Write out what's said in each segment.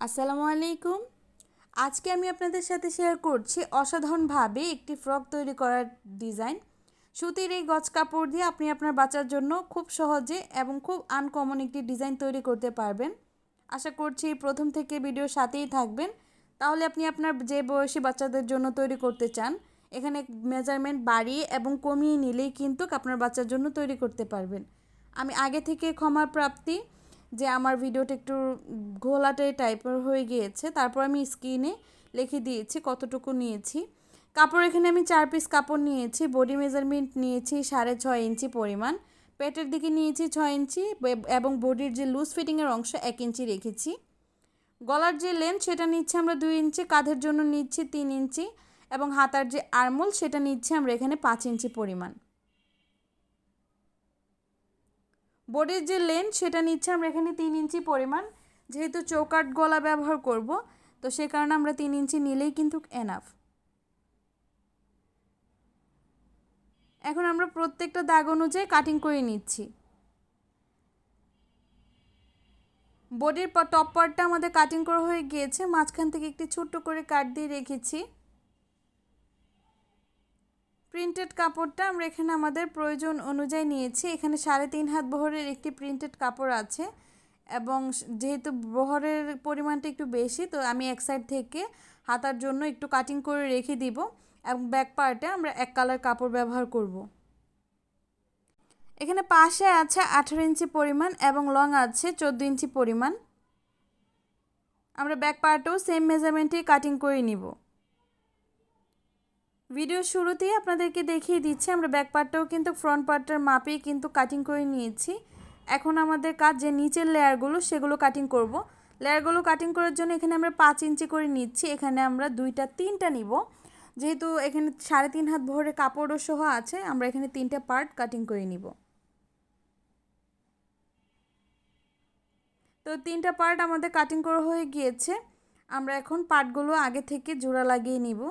আসসালামু আলাইকুম। আজকে আমি আপনাদের সাথে শেয়ার করছি অসাধারণভাবে একটি ফ্রক তৈরি করার ডিজাইন। সুতির এই গজ কাপড় দিয়ে আপনি আপনার বাচ্চার জন্য খুব সহজে এবং খুব আনকমন একটি ডিজাইন তৈরি করতে পারবেন। আশা করছি প্রথম থেকে ভিডিওর সাথেই থাকবেন, তাহলে আপনি আপনার যে বয়সী বাচ্চাদের জন্য তৈরি করতে চান এখানে মেজারমেন্ট বাড়িয়ে এবং কমিয়ে নিলেই কিন্তু আপনার বাচ্চার জন্য তৈরি করতে পারবেন। আমি আগে থেকে ক্ষমা প্রাপ্তি যে আমার ভিডিওটা একটু ঘোলাটে টাইপের হয়ে গিয়েছে, তারপর আমি স্ক্রিনে লিখে দিয়েছি কতটুকু নিয়েছি। কাপড় এখানে আমি 4 পিস কাপড় নিয়েছি। বডি মেজারমেন্ট নিয়েছি 6.5 ইঞ্চি পরিমাণ। পেটের দিকে নিয়েছি 6 ইঞ্চি এবং বডির যে লুজ ফিটিংয়ের অংশ 1 ইঞ্চি রেখেছি। গলার যে লেন্থ সেটা নিচ্ছি আমরা 2 ইঞ্চি, কাঁধের জন্য নিচ্ছি 3 ইঞ্চি এবং হাতার যে আর্মোল সেটা নিচ্ছি আমরা এখানে 5 ইঞ্চি পরিমাণ। বডির যে লেন্থ সেটা নিচ্ছে আমরা এখানে 3 ইঞ্চি পরিমাণ। যেহেতু চৌকাট গলা ব্যবহার করব, তো সে কারণে আমরা 3 ইঞ্চি নিলেই কিন্তু এনাফ। এখন আমরা প্রত্যেকটা দাগ অনুযায়ী কাটিং করে নিচ্ছি। বডির টপ পার্টটা আমাদের কাটিং করা হয়ে গিয়েছে, মাঝখান থেকে একটি ছোট্ট করে কাট দিয়ে রেখেছি। প্রিন্টেড কাপড়টা আমরা এখানে আমাদের প্রয়োজন অনুযায়ী নিয়েছি। এখানে 3.5 হাত বহরের একটি প্রিন্টেড কাপড় আছে এবং যেহেতু বহরের পরিমাণটা একটু বেশি, তো আমি এক সাইড থেকে হাতার জন্য একটু কাটিং করে রেখে দিব এবং ব্যাক পার্টে আমরা এক কালার কাপড় ব্যবহার করব। এখানে পাশে আছে 18 ইঞ্চি পরিমাণ এবং লং আছে 14 ইঞ্চি পরিমাণ। আমরা ব্যাক পার্টেও সেম মেজারমেন্টেই কাটিং করে নিব। ভিডিও শুরুতেই আপনাদেরকে দেখিয়ে দিচ্ছি আমরা ব্যাক পার্টটাও কিন্তু ফ্রন্ট পার্টটার মাপেই কিন্তু কাটিং করে নিয়েছি। এখন আমাদের কাজ যে নিচের লেয়ারগুলো সেগুলো কাটিং করব। লেয়ারগুলো কাটিং করার জন্য এখানে আমরা 5 ইঞ্চি করে নিচ্ছি। এখানে আমরা 2টা 3টা নিব, যেহেতু এখানে 3.5 হাত ভরে কাপড়ও সহ আছে, আমরা এখানে 3টা পার্ট কাটিং করে নিব। তো 3টা পার্ট আমাদের কাটিং করা হয়ে গিয়েছে। আমরা এখন পার্টগুলো আগে থেকে জোড়া লাগিয়ে নিব।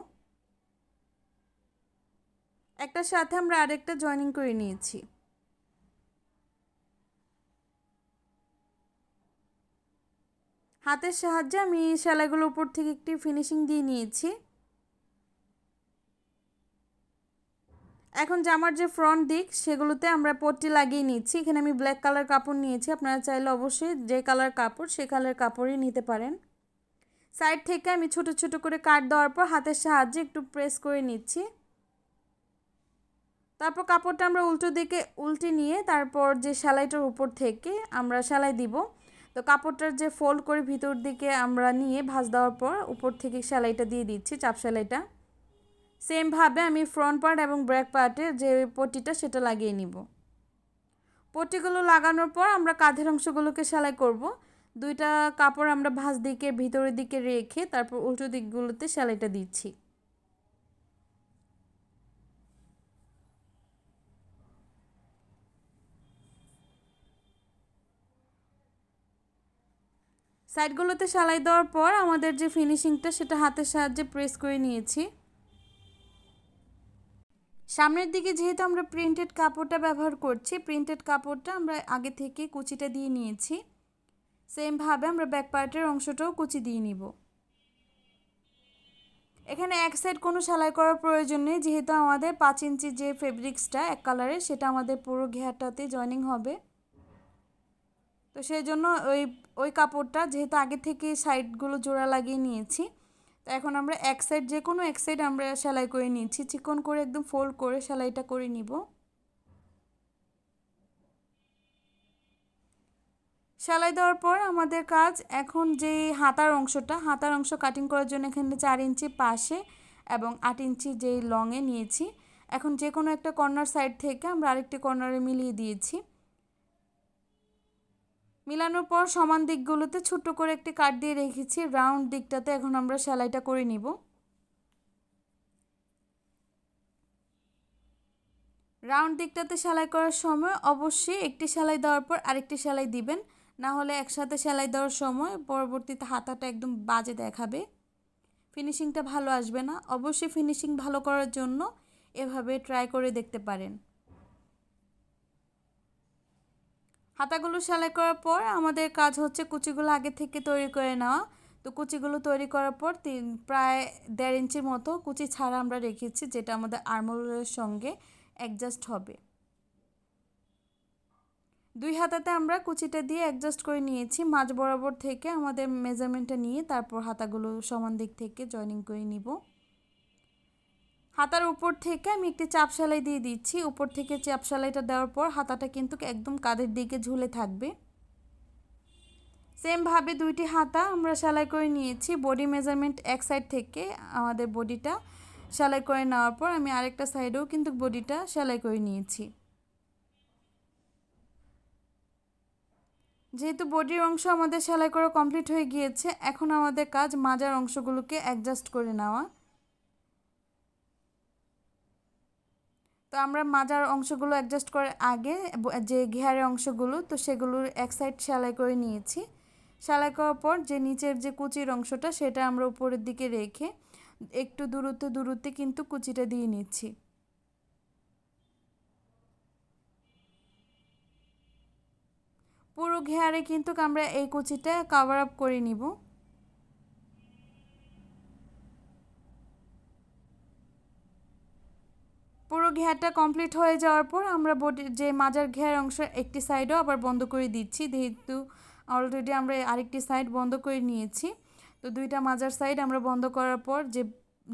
একটার সাথে আমরা আরেকটা জয়েনিং করে নিয়েছি। হাতের সাহায্যে আমি সেলাইগুলোর উপর থেকে একটি ফিনিশিং দিয়ে নিয়েছি। এখন জামার যে ফ্রন্ট দিক সেগুলোতে আমরা পট্টি লাগিয়ে নিচ্ছি। এখানে আমি ব্ল্যাক কালার কাপড় নিয়েছি, আপনারা চাইলে অবশ্যই যে কালার কাপড় সে কালার কাপড়ই নিতে পারেন। সাইড থেকে আমি ছোট ছোট করে কাট দেওয়ার পর হাতের সাহায্যে একটু প্রেস করে নিচ্ছি। তারপর কাপড়টা আমরা উল্টো দিকে উল্টে নিয়ে তারপর যে সেলাইটার উপর থেকে আমরা সেলাই দিব। তো কাপড়টার যে ফোল্ড করে ভিতর দিকে আমরা নিয়ে ভাঁজ দেওয়ার পর উপর থেকে সেলাইটা দিয়ে দিচ্ছি, চাপ সেলাইটা। সেমভাবে আমি ফ্রন্ট পার্ট এবং ব্যাক পার্টের যে পট্টিটা সেটা লাগিয়ে নিব। পট্টিগুলো লাগানোর পর আমরা কাঁধের অংশগুলোকে সেলাই করব। 2টা কাপড় আমরা ভাঁজ দিকে ভিতরের দিকে রেখে তারপর উল্টো দিকগুলোতে সেলাইটা দিচ্ছি। সাইডগুলোতে সেলাই দেওয়ার পর আমাদের যে ফিনিশিংটা সেটা হাতের সাহায্যে প্রেস করে নিয়েছি। সামনের দিকে যেহেতু আমরা প্রিন্টেড কাপড়টা ব্যবহার করছি, প্রিন্টেড কাপড়টা আমরা আগে থেকে কুচিটা দিয়ে নিয়েছি। সেমভাবে আমরা ব্যাক পার্টের অংশটাও কুচি দিয়ে নিব। এখানে এক সাইড কোনো সেলাই করার প্রয়োজন নেই, যেহেতু আমাদের 5 ইঞ্চি যে ফেব্রিক্সটা এক কালারের সেটা আমাদের পুরো ঘেরটাতে জয়েনিং হবে। তো সেই জন্য ওই কাপড়টা যেহেতু আগে থেকে সাইডগুলো জোড়া লাগিয়ে নিয়েছি, তো এখন আমরা এক সাইড যে কোনো এক সাইড আমরা সেলাই করে নিচ্ছি। চিকন করে একদম ফোল্ড করে সেলাইটা করে নিব। সেলাই দেওয়ার পর আমাদের কাজ এখন যে হাতার অংশ কাটিং করার জন্য এখানে 4 ইঞ্চি পাশে এবং 8 ইঞ্চি যেই লংয়ে নিয়েছি। এখন যে কোনো একটা কর্নার সাইড থেকে আমরা আরেকটি কর্নারে মিলিয়ে দিয়েছি। মিলানোর পর সমান দিকগুলোতে ছোট্ট করে একটি কাট দিয়ে রেখেছি। রাউন্ড দিকটাতে এখন আমরা সেলাইটা করে নিব। রাউন্ড দিকটাতে সেলাই করার সময় অবশ্যই একটি সেলাই দেওয়ার পর আরেকটি সেলাই দিবেন, না হলে একসাথে সেলাই দেওয়ার সময় পরবর্তীতে হাতাটা একদম বাজে দেখাবে, ফিনিশিংটা ভালো আসবে না। অবশ্যই ফিনিশিং ভালো করার জন্য এভাবে ট্রাই করে দেখতে পারেন। হাতাগুলো সেলাই করার পর আমাদের কাজ হচ্ছে কুচিগুলো আগে থেকে তৈরি করে নেওয়া। তো কুচিগুলো তৈরি করার পর প্রায় 1.5 ইঞ্চির মতো কুচি ছাড়া আমরা রেখেছি, যেটা আমাদের আর্মহোলের সঙ্গে অ্যাডজাস্ট হবে। 2 হাতাতে আমরা কুচিটা দিয়ে অ্যাডজাস্ট করে নিয়েছি। মাঝ বরাবর থেকে আমাদের মেজারমেন্টটা নিয়ে তারপর হাতাগুলো সমান দিক থেকে জয়েনিং করে নিব। হাতার উপর থেকে আমি একটি চাপ সেলাই দিয়ে দিচ্ছি। উপর থেকে চাপ সেলাইটা দেওয়ার পর হাতাটা কিন্তু একদম কাঁধের দিকে ঝুলে থাকবে। সেমভাবে 2টি হাতা আমরা সেলাই করে নিয়েছি। বডি মেজারমেন্ট এক সাইড থেকে আমাদের বডিটা সেলাই করে নেওয়ার পর আমি আরেকটা সাইডেও কিন্তু বডিটা সেলাই করে নিয়েছি। যেহেতু বডির অংশ আমাদের সেলাই করা কমপ্লিট হয়ে গিয়েছে, এখন আমাদের কাজ মাজার অংশগুলোকে অ্যাডজাস্ট করে নেওয়া। তো আমরা মাজার অংশগুলো অ্যাডজাস্ট করার আগে যে ঘেয়ারের অংশগুলো, তো সেগুলোর এক সাইড সেলাই করে নিয়েছি। সেলাই করার পর যে নিচের যে কুচির অংশটা, সেটা আমরা উপরের দিকে রেখে একটু দূরত্বে কিন্তু কুচিটা দিয়ে নিচ্ছি। পুরো ঘেয়ারে কিন্তু আমরা এই কুচিটা কভার আপ করে নিব। পুরো ঘেয়ারটা কমপ্লিট হয়ে যাওয়ার পর আমরা বডির যে মাজার ঘেয়ার অংশ একটি সাইডও আবার বন্ধ করে দিচ্ছি, যেহেতু অলরেডি আমরা আরেকটি সাইড বন্ধ করে নিয়েছি। তো 2টা মাজার সাইড আমরা বন্ধ করার পর যে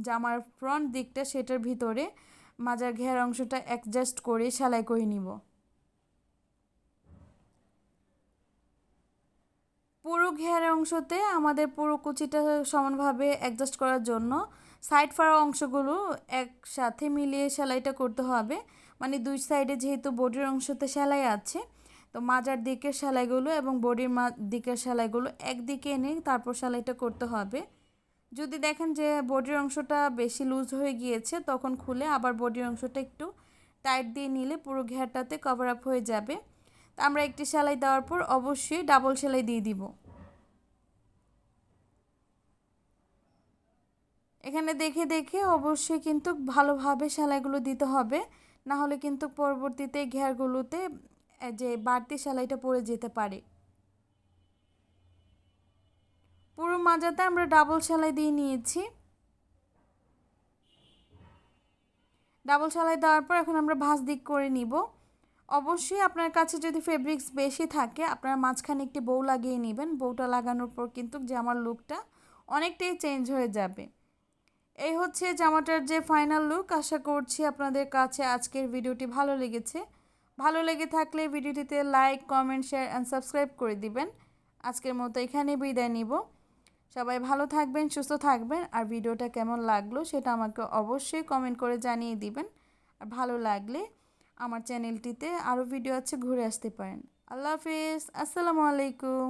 জামার ফ্রন্ট দিকটা, সেটার ভিতরে মাজার ঘেয়ার অংশটা অ্যাডজাস্ট করে সেলাই করে নিব। পুরো ঘেয়ারের অংশতে আমাদের পুরো কুচিটা সমানভাবে অ্যাডজাস্ট করার জন্য সাইড ফাড়া অংশগুলো একসাথে মিলিয়ে সেলাইটা করতে হবে। মানে 2 সাইডে যেহেতু বডির অংশতে সেলাই আছে, তো মাজার দিকের সেলাইগুলো এবং বডির দিকের সেলাইগুলো একদিকে এনে তারপর সেলাইটা করতে হবে। যদি দেখেন যে বডির অংশটা বেশি লুজ হয়ে গিয়েছে, তখন খুলে আবার বডির অংশটা একটু টাইট দিয়ে নিলে পুরো ঘেরটাতে কভার আপ হয়ে যাবে। তো আমরা একটি সেলাই দেওয়ার পর অবশ্যই ডাবল সেলাই দিয়ে দিব। এখানে দেখে দেখে অবশ্যই কিন্তু ভালোভাবে সেলাইগুলো দিতে হবে, না হলে কিন্তু পরবর্তীতে ঘেরগুলোতে যে বাড়তি সেলাইটা পড়ে যেতে পারে। পুরো মাজাতে আমরা ডাবল সেলাই দিয়ে নিয়েছি। ডাবল সেলাই দেওয়ার পর এখন আমরা ভাঁজ দিক করে নিব। অবশ্যই আপনার কাছে যদি ফেব্রিক্স বেশি থাকে, আপনারা মাঝখানে একটি বউ লাগিয়ে নেবেন। বউটা লাগানোর পর কিন্তু জামার লুকটা অনেকটাই চেঞ্জ হয়ে যাবে। এই হচ্ছে জামাটার যে ফাইনাল লুক। আশা করছি আপনাদের কাছে আজকের ভিডিওটি ভালো লেগেছে। ভালো লেগে থাকলে ভিডিওটিতে like, comment, share and subscribe করে দিবেন। আজকের মতো এখানেই বিদায় নিব। সবাই ভালো থাকবেন, সুস্থ থাকবেন। আর ভিডিওটা কেমন লাগলো সেটা আমাকে অবশ্যই কমেন্ট করে জানিয়ে দিবেন। আর ভালো লাগলে আমার চ্যানেলটিতে আরও ভিডিও আছে, ঘুরে আসতে পারেন। আল্লাহ হাফিজ, আসসালামু আলাইকুম।